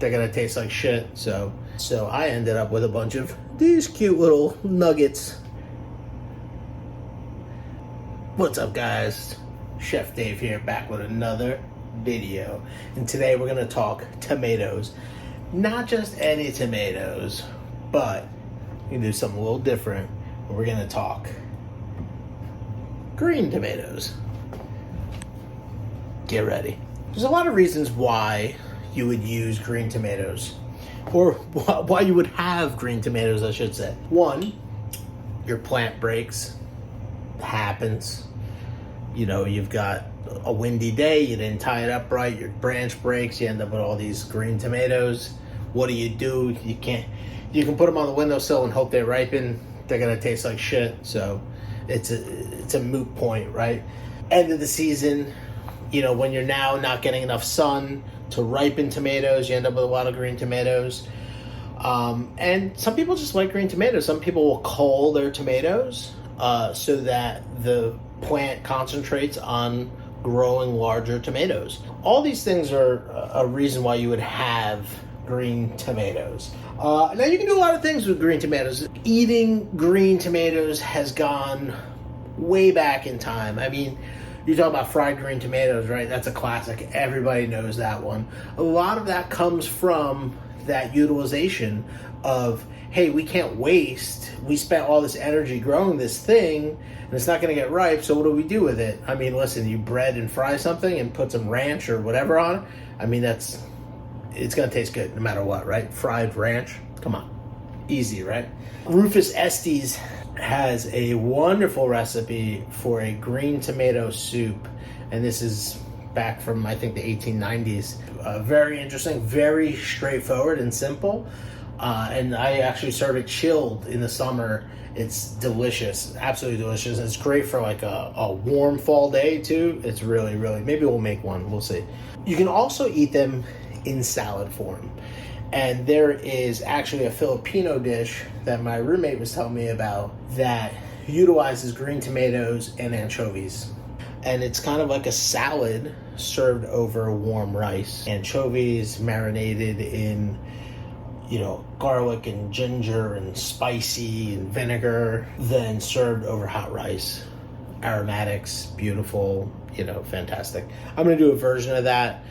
they're gonna taste like shit. So I ended up with a bunch of these cute little nuggets. What's up, guys? Chef Dave here, back with another video. And today we're gonna talk tomatoes. Not just any tomatoes, but we're gonna do something a little different. We're gonna talk green tomatoes. Get ready. There's a lot of reasons why you would use green tomatoes, or why you would have green tomatoes, I should say. One, your plant breaks. Happens. You know, you've got a windy day, you didn't tie it up right, your branch breaks, you end up with all these green tomatoes. What do? You can put them on the windowsill and hope they ripen. They're gonna taste like shit. So it's a moot point, right? End of the season, you know, when you're now not getting enough sun to ripen tomatoes, you end up with a lot of green tomatoes. And some people just like green tomatoes. Some people will cull their tomatoes so that the plant concentrates on growing larger tomatoes. All these things are a reason why you would have green tomatoes. Now you can do a lot of things with green tomatoes. Eating green tomatoes has gone way back in time. I mean, you talk about fried green tomatoes, right? That's a classic. Everybody knows that one. A lot of that comes from that utilization of, hey, we can't waste. We spent all this energy growing this thing, and it's not going to get ripe, so what do we do with it? I mean, listen, you bread and fry something and put some ranch or whatever on it. I mean, it's going to taste good no matter what, right? Fried ranch. Come on. Easy, right? Rufus Estes has a wonderful recipe for a green tomato soup, and this is back from, I think, the 1890s. Very interesting, very straightforward and simple. And I actually serve it chilled in the summer. It's delicious, absolutely delicious. It's great for like a warm fall day too. It's really, maybe we'll make one, we'll see. You can also eat them in salad form. And there is actually a Filipino dish that my roommate was telling me about that utilizes green tomatoes and anchovies. And it's kind of like a salad served over warm rice. Anchovies marinated in, you know, garlic and ginger and spicy and vinegar, then served over hot rice. Aromatics, beautiful, you know, fantastic. I'm gonna do a version of that,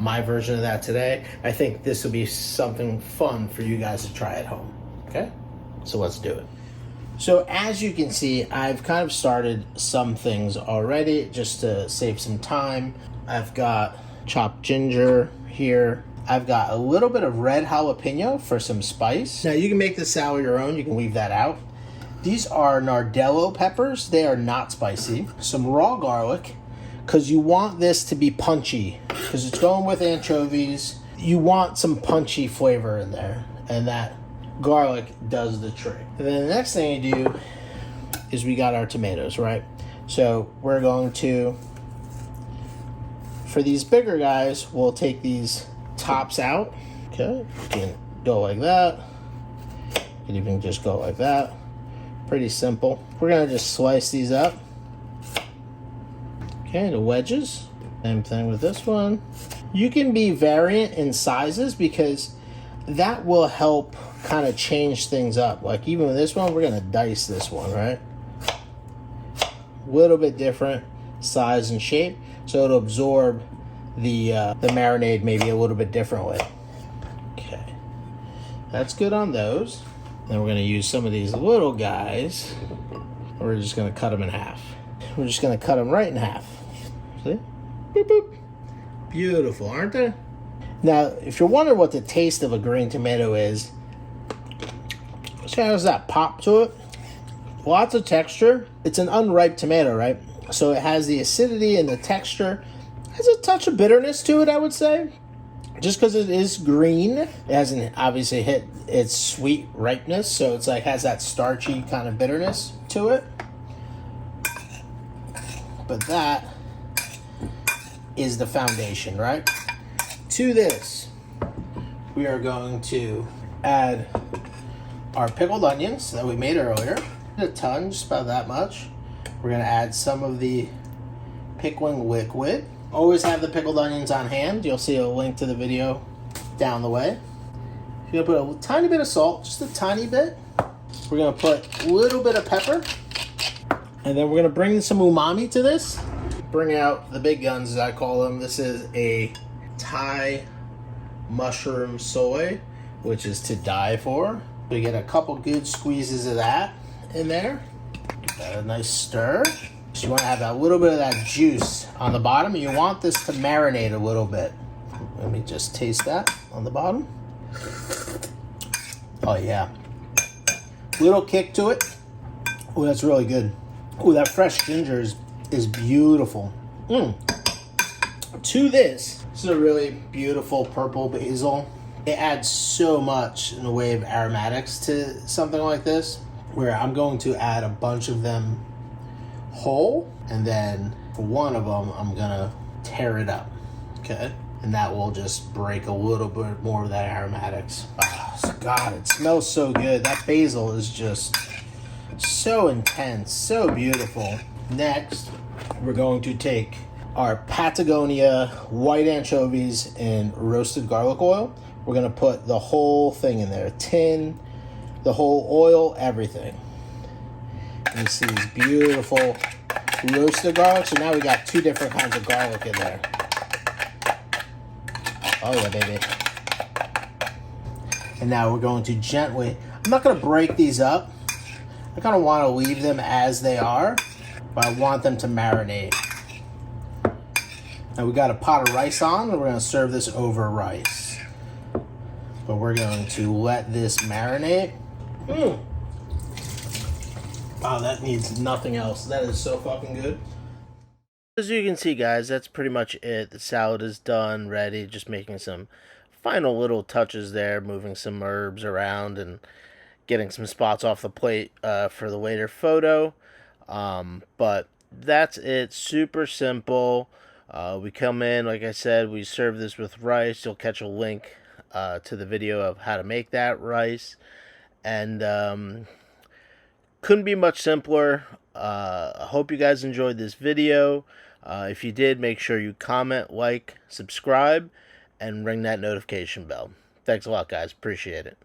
my version of that today. I think this will be something fun for you guys to try at home, okay? So let's do it. So as you can see, I've kind of started some things already just to save some time. I've got chopped ginger here. I've got a little bit of red jalapeno for some spice. Now you can make this sour your own, you can leave that out. These are nardello peppers. They are not spicy. Some raw garlic, because you want this to be punchy, because it's going with anchovies. You want some punchy flavor in there, and that garlic does the trick. And then the next thing you do is we got our tomatoes, right? So we're going to, for these bigger guys, we'll take these tops out. Okay, you can go like that. You can even just go like that. Pretty simple. We're gonna just slice these up. Okay, the wedges. Same thing with this one. You can be variant in sizes because that will help kind of change things up. Like even with this one, we're gonna dice this one, right? A little bit different size and shape, so it'll absorb the marinade maybe a little bit differently. Okay, that's good on those. Then we're gonna use some of these little guys. We're just gonna cut them in half. We're just gonna cut them right in half. See? Boop, boop. Beautiful, aren't they? Now, if you're wondering what the taste of a green tomato is, see how there's that pop to it? Lots of texture. It's an unripe tomato, right? So it has the acidity and the texture. It has a touch of bitterness to it, I would say. Just because it is green, it hasn't obviously hit its sweet ripeness, so it's like has that starchy kind of bitterness to it. But that is the foundation, right? To this, we are going to add our pickled onions that we made earlier. A ton, just about that much. We're gonna add some of the pickling liquid. Always have the pickled onions on hand. You'll see a link to the video down the way. You're going to put a tiny bit of salt, just a tiny bit. We're going to put a little bit of pepper. And then we're going to bring some umami to this. Bring out the big guns, as I call them. This is a Thai mushroom soy, which is to die for. We get a couple good squeezes of that in there. Give that a nice stir. So you want to have a little bit of that juice on the bottom. You want this to marinate a little bit. Let me just taste that on the bottom. Oh yeah. Little kick to it. Oh, that's really good. Oh, that fresh ginger is beautiful. To this is a really beautiful purple basil. It adds so much in the way of aromatics to something like this, where I'm going to add a bunch of them whole, and then for one of them, I'm gonna tear it up, okay? And that will just break a little bit more of that aromatics. Oh, God, it smells so good. That basil is just so intense, so beautiful. Next, we're going to take our Patagonia white anchovies in roasted garlic oil. We're gonna put the whole thing in there, tin, the whole oil, everything. And you see these beautiful roasted garlic. So now we got two different kinds of garlic in there. Oh yeah, baby. And now we're going to gently, I'm not gonna break these up. I kind of want to leave them as they are, but I want them to marinate. Now we got a pot of rice on, and we're gonna serve this over rice. But we're going to let this marinate. Wow, that needs nothing else. That is so fucking good. As you can see, guys, that's pretty much it. The salad is done, ready. Just making some final little touches there, moving some herbs around and getting some spots off the plate for the waiter photo. But that's it. Super simple. We come in, like I said, we serve this with rice. You'll catch a link to the video of how to make that rice. And couldn't be much simpler. I hope you guys enjoyed this video. If you did, make sure you comment, like, subscribe, and ring that notification bell. Thanks a lot, guys. Appreciate it.